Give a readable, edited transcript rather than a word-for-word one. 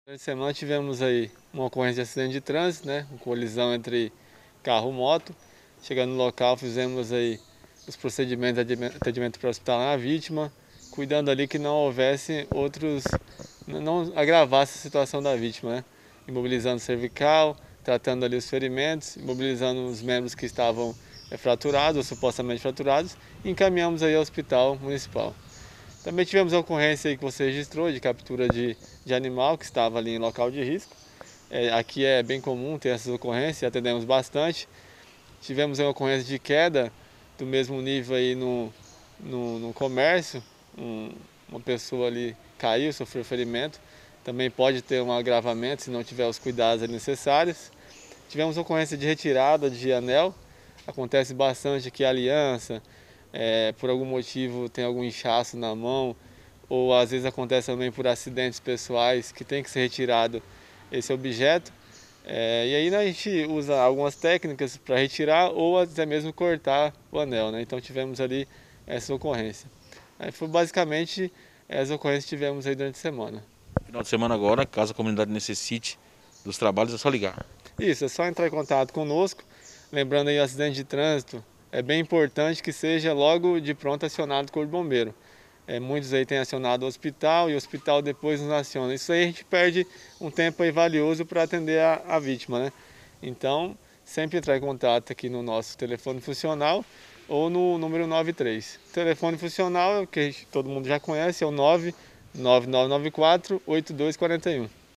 Durante a semana tivemos aí uma ocorrência de acidente de trânsito, uma colisão entre carro e moto. Chegando no local, fizemos aí os procedimentos de atendimento pré-hospitalar na vítima, cuidando ali que não houvesse não agravasse a situação da vítima, imobilizando o cervical, tratando ali os ferimentos, imobilizando os membros que estavam fraturados ou supostamente fraturados, e encaminhamos aí ao hospital municipal. Também tivemos a ocorrência aí que você registrou de captura de animal que estava ali em local de risco. Aqui é bem comum ter essas ocorrências, atendemos bastante. Tivemos a ocorrência de queda do mesmo nível aí no comércio. Uma pessoa ali caiu, sofreu ferimento. Também pode ter um agravamento se não tiver os cuidados ali necessários. Tivemos a ocorrência de retirada de anel. Acontece bastante aqui a aliança, por algum motivo tem algum inchaço na mão, ou às vezes acontece também por acidentes pessoais que tem que ser retirado esse objeto. E aí a gente usa algumas técnicas para retirar ou até mesmo cortar o anel, Então tivemos ali essa ocorrência. Aí foi basicamente as ocorrências que tivemos aí durante a semana. Final de semana agora, caso a comunidade necessite dos trabalhos, é só ligar. Isso, é só entrar em contato conosco. Lembrando aí o acidente de trânsito, é bem importante que seja logo de pronto acionado o Corpo de Bombeiro. Muitos aí têm acionado o hospital e o hospital depois nos aciona. Isso aí a gente perde um tempo aí valioso para atender a vítima, Então, sempre entrar em contato aqui no nosso telefone funcional ou no número 93. O telefone funcional, que todo mundo já conhece, é o 99994-8241.